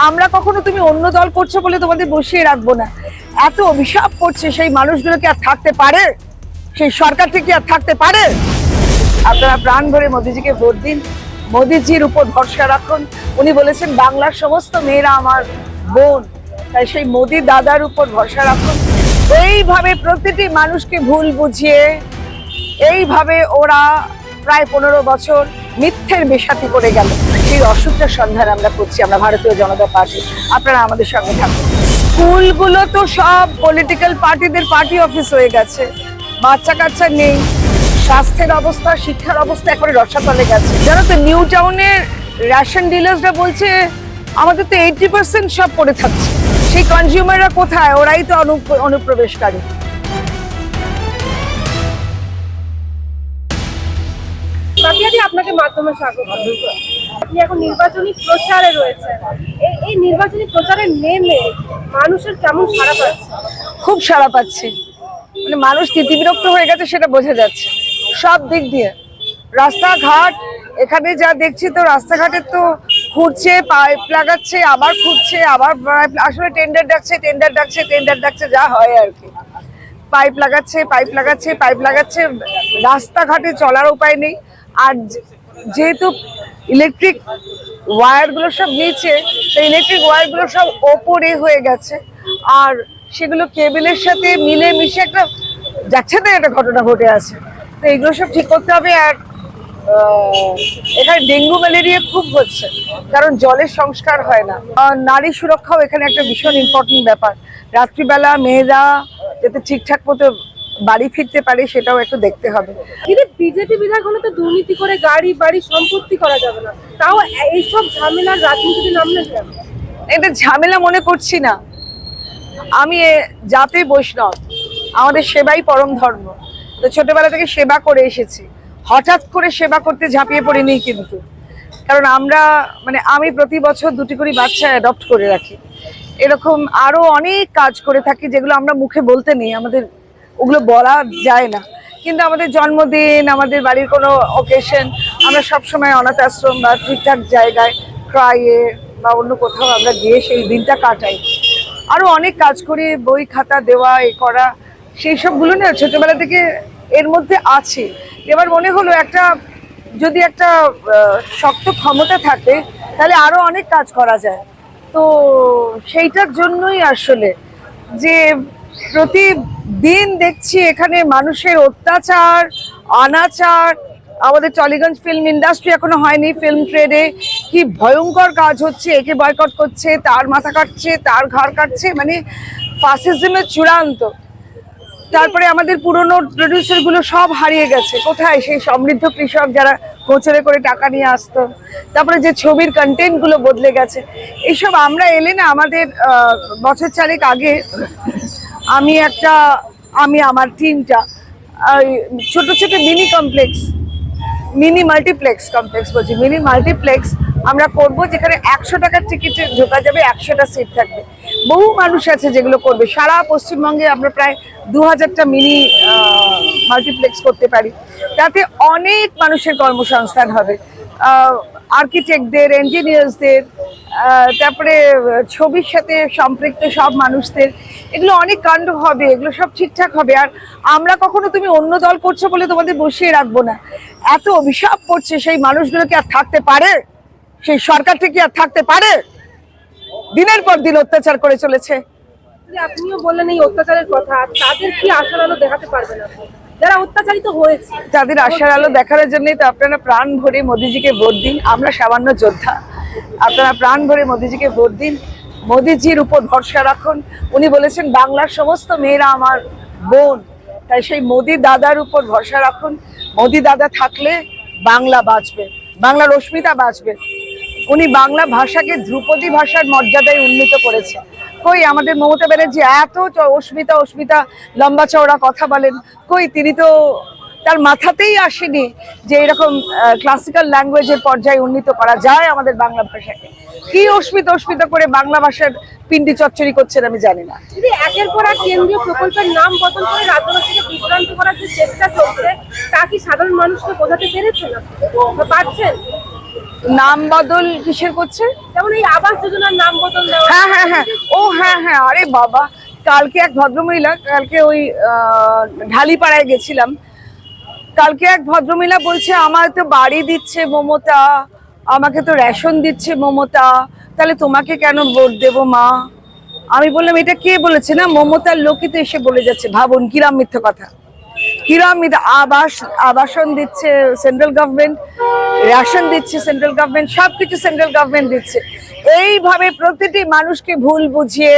আমরা কখনো তুমি অন্য দল করছো বলে তোমাদের বসিয়ে রাখবো না। এত অভিশাপ করছে, সেই মানুষগুলো কি আর থাকতে পারে? সেই সরকারটি কি আর থাকতে পারে? আপনারা প্রাণ ভরে মোদিজিকে ভোট দিন, মোদিজির উপর ভরসা রাখুন। উনি বলেছেন বাংলার সমস্ত মেয়েরা আমার বোন, তাই সেই মোদি দাদার উপর ভরসা রাখুন। এইভাবে প্রতিটি মানুষকে ভুল বুঝিয়ে এইভাবে ওরা প্রায় 15 বছর মিথ্যের বেশাতি করে গেল। সেই অসুখটার সন্ধান আমরা করছি, আমরা ভারতীয় জনতা পার্টি। আপনারা আমাদের সঙ্গে থাকুন। স্কুলগুলো তো সব পলিটিক্যাল পার্টিদের পার্টি অফিস হয়ে গেছে, বাচ্চা কাচ্চা নেই, স্বাস্থ্যের অবস্থা, শিক্ষার অবস্থা একবারে রসাতলে গেছে। জানো তো, নিউ টাউনের রেশন ডিলার্সরা বলছে আমাদের তো 80% সব পড়ে থাকছে। সেই কনজিউমাররা কোথায়? ওরাই তো অনুপ্রবেশকারী। আপনাকে মাধ্যমে স্বাগত। আপনি এখন নির্বাচনী প্রচারে রয়েছেন, এই নির্বাচনী প্রচারে নেমে মানুষের কেমন সাড়া পাচ্ছে? খুব সাড়া পাচ্ছে, মানে মানুষ তিতিবিরক্ত হয়ে গেছে সেটা বোঝা যাচ্ছে সব দিক দিয়ে। রাস্তাঘাট এখানে যা দেখছি, তো রাস্তাঘাটের তো খুঁড়ছে, পাইপ লাগাচ্ছে, আবার খুঁড়ছে, আবার আসলে টেন্ডার ডাকছে, যা হয় আর কি। পাইপ লাগাচ্ছে, রাস্তাঘাটে চলার উপায় নেই। আর যেহেতু ইলেকট্রিক ওয়্যারগুলো সব নিচে, সেই ইলেকট্রিক ওয়্যারগুলো সব ওপরে হয়ে গেছে, আর সেগুলো কেবেলের সাথে মিলে মিশে একটা যাচ্ছে না, একটা ঘটনা ঘটে আছে। তো এগুলো সব ঠিক করতে হবে। আর এখানে ডেঙ্গু ম্যালেরিয়া খুব হচ্ছে, কারণ জলের সংস্কার হয় না। নারী সুরক্ষাও এখানে একটা ভীষণ ইম্পর্টেন্ট ব্যাপার। রাত্রিবেলা মেয়েরা যাতে ঠিকঠাক মতো বাড়ি ফিরতে পারে, সেটাও একটু দেখতে হবে। কিন্তু বিজেপি বিধায়ক হলে তো দুর্নীতি করে গাড়ি বাড়ি সম্পত্তি করা যাবে না, তাও এইসব ঝামেলার রাজনীতিতে নামলেন কেন? এটা ঝামেলা মনে করছি না। আমি জাতে বৈষ্ণব, আমাদের সেবাই পরম ধর্ম। তো ছোটবেলা থেকে সেবা করে এসেছি, হঠাৎ করে সেবা করতে ঝাঁপিয়ে পড়িনি কিন্তু। কারণ আমি প্রতি বছর 2টি করে বাচ্চা অ্যাডপ্ট করে রাখি। এরকম আরো অনেক কাজ করে থাকি, যেগুলো আমরা মুখে বলতে নেই, আমাদের ওগুলো বলা যায় না। কিন্তু আমাদের জন্মদিন, আমাদের বাড়ির কোনো অকেশন, আমরা সবসময় অনাথ আশ্রম বা ঠিকঠাক জায়গায় ক্রাইয়ে বা অন্য কোথাও আমরা গিয়ে সেই দিনটা কাটাই। আরো অনেক কাজ করি, বই খাতা দেওয়া, এ করা, সেই সবগুলো না ছোটবেলা থেকে এর মধ্যে আছে। এবার মনে হলো যদি একটা শক্ত ক্ষমতা থাকে, তাহলে আরো অনেক কাজ করা যায়। তো সেইটার জন্যই আসলে যে প্রতিদিন দেখছি এখানে মানুষের অত্যাচার, অনাচার। আমাদের টলিগঞ্জ ফিল্ম ইন্ডাস্ট্রি এখনো হয়নি, ফিল্ম ট্রেডে কি ভয়ঙ্কর কাজ হচ্ছে। একে বয়কট করছে, তার মাথা কাটছে, তার ঘাড় কাটছে, মানে ফাসিজমের চূড়ান্ত। তারপরে আমাদের পুরনো প্রডিউসার গুলো সব হারিয়ে গেছে। কোথায় সেই সমৃদ্ধ কৃষক যারা কোচরে করে টাকা নিয়ে আসতো? তারপরে যে ছবির কন্টেন্ট গুলো বদলে গেছে। এইসব আমরা এলে না, আমাদের বছর 4 আগে আমার টিমটা ছোট ছোট মিনি মাল্টিপ্লেক্স আমরা করব, যেখানে 100 টাকার টিকিটে ঢোকা যাবে, 100টা সিট থাকবে। বহু মানুষ আছে যেগুলো করবে। সারা পশ্চিমবঙ্গে আমরা প্রায় 2000টা মিনি মাল্টিপ্লেক্স করতে পারি। তাতে অনেক মানুষের কর্মসংস্থান হবে, আর্কিটেক্টদের, ইঞ্জিনিয়ার্সদের, তারপরে ছবির সাথে সম্পৃক্ত সব মানুষদের। এগুলো অনেক কাণ্ড হবে, এগুলো সব ঠিকঠাক হবে। আর আমরা কখনো তুমি অন্য দল করছো বলে তোমাদের বসিয়ে রাখবো না। এত অভিশাপ করছে, সেই মানুষগুলো কি আর থাকতে পারে? সেই সরকারটি কি আর থাকতে পারে? দিনের পর দিন অত্যাচার করে চলেছে। আপনিও বললেন এই অত্যাচারের কথা, তাদের কি আশার আলো দেখাতে পারবেন আপনি, যারা অত্যাচারিত হয়েছে? তাদের আশার আলো দেখানোর জন্যই তো আপনারা প্রাণ ভরে মোদিজিকে ভোট দিন। আমরা সামান্য যোদ্ধা, আপনারা প্রাণ ভরে মোদিজিকে ভোট দিন, মোদিজির উপর ভরসা রাখুন। উনি বলেছেন বাংলার সমস্ত মেয়েরা আমার বোন, তাই সেই মোদি দাদার উপর ভরসা রাখুন। মোদি দাদা থাকলে বাংলা বাঁচবে, বাংলার অস্মিতা বাঁচবে। উনি বাংলা ভাষাকে ধ্রুপদী ভাষার মর্যাদায় উন্নীত করেছে। কই আমাদের মমতা ব্যানার্জি এত অস্মিতা লম্বা চওড়া কথা বলেন, কই তিনি তো তার মাথাতেই আসেনি যে এরকম ক্লাসিক্যাল ল্যাঙ্গুয়েজের পর্যায়ে উন্নীত করা যায় আমাদের বাংলা ভাষাকে। কি অস্মিতা করে বাংলা ভাষার পিন্ডি চচ্চড়ি করছেন আমি জানি না। যদি একের পর এক কেন্দ্রীয় প্রকল্পের নাম বদল করে রাজ্যবাসীকে বিভ্রান্ত করার যে চেষ্টা চলছে, তা কি সাধারণ মানুষকে বোঝাতে পেরেছেন বা পারছেন? নাম বদল কিসের করছে? যেমন এই আবাস যোজনার নাম বদল হ্যাঁ, ও হ্যাঁ হ্যাঁ, আরে বাবা, কালকে এক ভদ্রমহিলা, কালকে ওই ঢালিপাড়ায় গেছিলাম, কালকে এক ভদ্রমহিলা বলছে আমার তো বাড়ি দিচ্ছে মমতা, আমাকে তো রেশন দিচ্ছে মমতা, তাহলে তোমাকে কেন ভোট দেবো মা? আমি বললাম এটা কে বলেছে? না মমতার লোকই তো এসে বলে যাচ্ছে। ভাবুন কিরাম মিথ্যে কথা, কিরাম মিথ্যে। আবাসন দিচ্ছে সেন্ট্রাল গভর্নমেন্ট, রেশন দিচ্ছে সেন্ট্রাল গভর্নমেন্ট, সবকিছু সেন্ট্রাল গভর্নমেন্ট দিচ্ছে। এইভাবে প্রতিটি মানুষকে ভুল বুঝিয়ে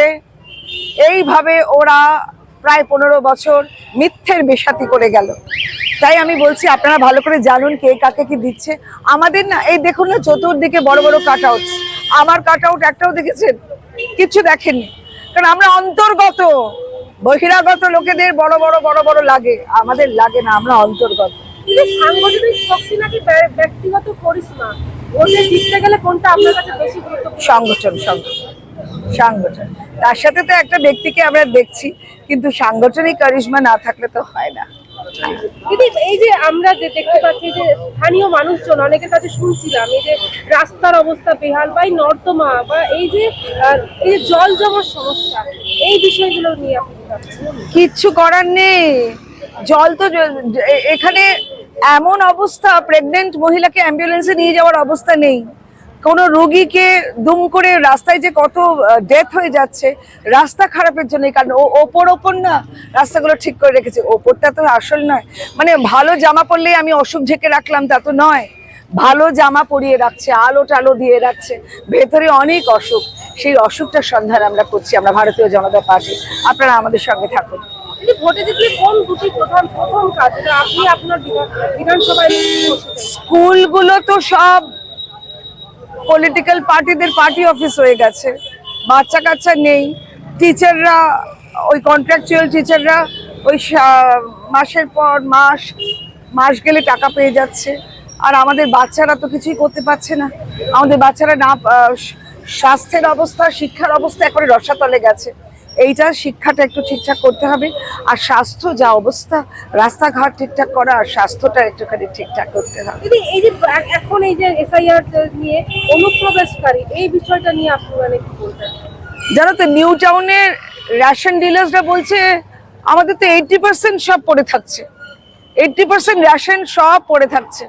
এইভাবে ওরা প্রায় 15 বছর মিথ্যের বেশাতি করে গেল। তাই আমি বলছি আপনারা ভালো করে জানুন কে কাকে কি দিচ্ছে। আমাদের না, এই দেখুন না চতুর্দিকে বড় বড় কাট আউট, আমার কাট আউট একটাও দেখেছেন? কিছু দেখেননি, কারণ আমরা অন্তর্গত। বহিরাগত লোকেদের বড় বড় বড় বড় লাগে, আমাদের লাগে না, আমরা অন্তর্গত। কিন্তু সাংগঠনিক শক্তি নাকি ব্যক্তিগত করিশ্মা, ওটা জিততে গেলে কোনটা আপনার কাছে বেশি গুরুত্বপূর্ণ? সংগঠন, সংগঠন। তার সাথে তো একটা ব্যক্তিকে আমরা দেখছি, কিন্তু সাংগঠনিক কারিশমা না থাকলে তো হয় না। দিদি, এই যে আমরা যে দেখতে পাচ্ছি যে স্থানীয় মানুষজন অনেকের কাছে শুনছিলাম এই যে রাস্তার অবস্থা বেহাল বা এই নর্দমা বা এই যে জল জমার সমস্যা, এই বিষয়গুলো নিয়ে আপনি কি ভাবছেন? কিচ্ছু করার নেই, জল তো এখানে এমন অবস্থা, প্রেগনেন্ট মহিলাকে অ্যাম্বুলেন্সে নিয়ে যাওয়ার অবস্থা নেই। কোনো রোগীকে দুম করে রাস্তায় যে কত ডেথ হয়ে যাচ্ছে রাস্তা খারাপের জন্য। কারণ ওপর না রাস্তাগুলো ঠিক করে রেখেছে, ওপরটা তো আসল নয়। মানে ভালো জামা পরলে আমি অসুখ ঢেকে রাখলাম তা তো নয়, ভালো জামা পরিয়ে রাখছে, আলো টালো দিয়ে রাখছে, ভেতরে অনেক অসুখ। সেই অসুখটার সন্ধান আমরা করছি, আমরা ভারতীয় জনতা পার্টি। আপনারা আমাদের সঙ্গে থাকুন। ভোটে জিতলে কোন দুটি প্রথম কাজ যেটা আপনি আপনার বিধানসভায়? স্কুলগুলো তো সব পলিটিক্যাল পার্টিদের পার্টি অফিস হয়ে গেছে, বাচ্চা কাচ্চা নেই। টিচাররা, ওই কন্ট্রাকচুয়াল টিচাররা ওই মাসের পর মাস গেলে টাকা পেয়ে যাচ্ছে, আর আমাদের বাচ্চারা তো কিছুই করতে পারছে না। আমাদের বাচ্চারা না, স্বাস্থ্যের অবস্থা, শিক্ষার অবস্থা একেবারে রসাতলে গেছে। এইটা শিক্ষাটা একটু ঠিকঠাক করতে হবে, আর স্বাস্থ্য যা অবস্থা, রাস্তাঘাট ঠিকঠাক করা আর স্বাস্থ্যটা একটুখানি ঠিকঠাক করতে হবে। দিদি, এই যে এখন এই যে এসআইআর নিয়ে অনুপ্রবেশকারী, এই বিষয়টা নিয়ে আপনি মানে কি বলবেন? জানো তো নিউ টাউনের রেশন ডিলার্সরা বলছে আমাদের তো 80% সব পড়ে থাকছে, 80% রেশন সব পড়ে থাকছে,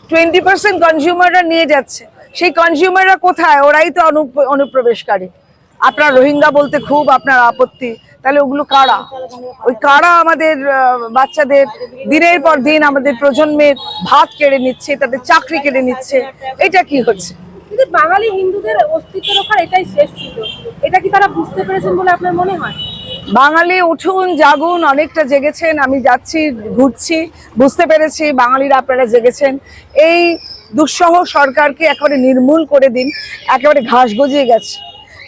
20% কনজিউমাররা নিয়ে যাচ্ছে। সেই কনজিউমাররা কোথায়? ওরাই তো অনুপ্রবেশকারী। আপনার রোহিঙ্গা বলতে খুব আপনার আপত্তি, তাহলে ওগুলো কারা? ওই কারা আমাদের বাচ্চাদের দিনের পর দিন আমাদের প্রজন্মের ভাত কেড়ে নিচ্ছে, তাদের চাকরি কেড়ে নিচ্ছে। এটা কি হচ্ছে? কিন্তু বাঙালি হিন্দুদের অস্তিত্ব রক্ষার এটাই শেষ ছিল, এটা কি তারা বুঝতে পেরেছেন বলে আপনার মনে হয়? বাঙালি উঠুন, জাগুন, অনেকটা জেগেছেন। আমি যাচ্ছি, ঘুরছি, বুঝতে পেরেছি বাঙালিরা আপনারা জেগেছেন। এই দুঃসহ সরকারকে একেবারে নির্মূল করে দিন, একেবারে ঘাস গজিয়ে গেছে,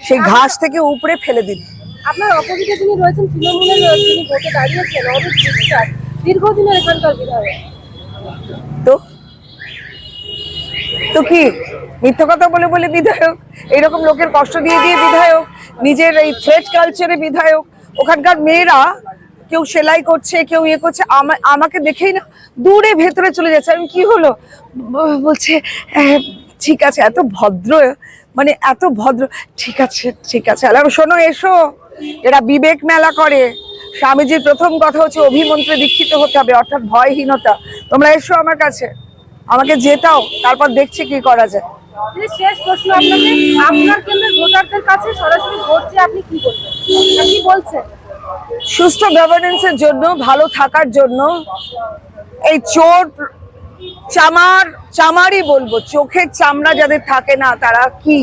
সেই ঘাস থেকে উপরে ফেলে দিন। আপনার অপোজিটে যিনি রয়েছেন তৃণমূলের, যিনি ভোটে দাঁড়িয়েছেন, অরূপ বিশ্বাস, দীর্ঘদিনের এখানকার বিধায়ক, তো কি মিথ্যা কথা বলে বলে বিধায়ক, এইরকম লোকের কষ্ট দিয়ে দিয়ে বিধায়ক, নিজের এই থ্রেট কালচারে বিধায়ক। ওখানকার মেয়েরা কেউ সেলাই করছে, কেউ ইয়ে করছে, আমাকে দেখেই না দূরে ভেতরে চলে যাচ্ছে। আমি কি হলো বলছে, ঠিক আছে, এত ভদ্র, মানে এত ভদ্র, ঠিক আছে ঠিক আছে। আরে শোনো, এসো, এরা বিবেক মেলা করে। স্বামীজির প্রথম কথা হচ্ছে অভিমন্ত্রে দীক্ষিত হতে হবে, অর্থাৎ ভয়হীনতা। তোমরা এসো আমার কাছে, আমাকে জেতাও, তারপর দেখছি কি করা যায়। শেষ প্রশ্ন আপনাকে, আপনার কেন্দ্রের ভোটারদের কাছে সরাসরি ভোট দিয়ে আপনি কি বলবেন, কি বলছেন? সুস্থ গভর্নেন্সের জন্য, ভালো থাকার জন্য, এই চোর চামারই বলবো, চোখের চামড়া যাদের থাকে না তারা কি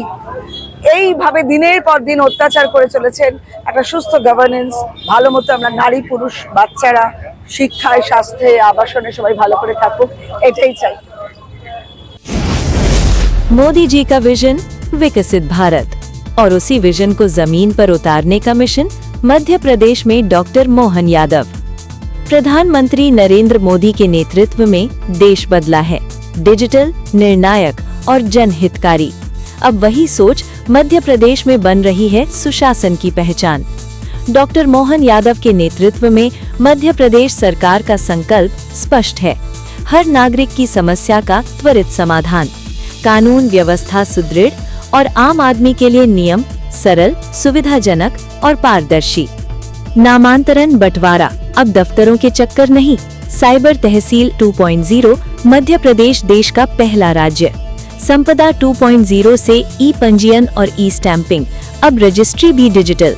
এইভাবে দিনের পর দিন অত্যাচার করে চলেছেন। একটা সুস্থ গভর্নেন্স, ভালো মতো আমরা নারী পুরুষ বাচ্চারা শিক্ষায়, স্বাস্থ্যে, আবাসনে সবাই ভালো করে থাকুক, এটাই চাই। मोदी जी का विजन विकसित भारत और उसी विजन को जमीन पर उतारने का मिशन मध्य प्रदेश में डॉक्टर मोहन यादव। प्रधानमंत्री नरेंद्र मोदी के नेतृत्व में देश बदला है, डिजिटल, निर्णायक और जनहितकारी। अब वही सोच मध्य प्रदेश में बन रही है सुशासन की पहचान। डॉक्टर मोहन यादव के नेतृत्व में मध्य प्रदेश सरकार का संकल्प स्पष्ट है, हर नागरिक की समस्या का त्वरित समाधान, कानून व्यवस्था सुदृढ़ और आम आदमी के लिए नियम सरल, सुविधाजनक और पारदर्शी। नामांतरण बंटवारा अब दफ्तरों के चक्कर नहीं। साइबर तहसील 2.0 मध्य प्रदेश देश का पहला राज्य। संपदा 2.0 से ई पंजीयन और ई स्टैंपिंग, अब रजिस्ट्री भी डिजिटल।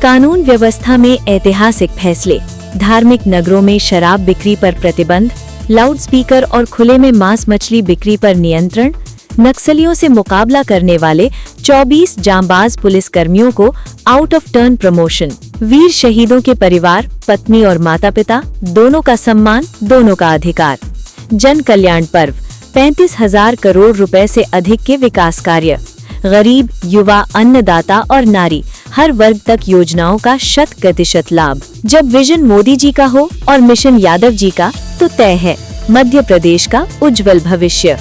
कानून व्यवस्था में ऐतिहासिक फैसले। धार्मिक नगरों में शराब बिक्री पर प्रतिबंध, लाउडस्पीकर और खुले में मांस मछली बिक्री पर नियंत्रण। नक्सलियों से मुकाबला करने वाले 24 जांबाज पुलिस कर्मियों को आउट ऑफ टर्न प्रमोशन। वीर शहीदों के परिवार, पत्नी और माता पिता दोनों का सम्मान, दोनों का अधिकार। जन कल्याण पर्व 35,000 करोड़ रुपए से अधिक के विकास कार्य। गरीब, युवा, अन्नदाता और नारी हर वर्ग तक योजनाओं का 100% लाभ। जब विजन मोदी जी का हो और मिशन यादव जी का, तो तय है मध्य प्रदेश का उज्जवल भविष्य।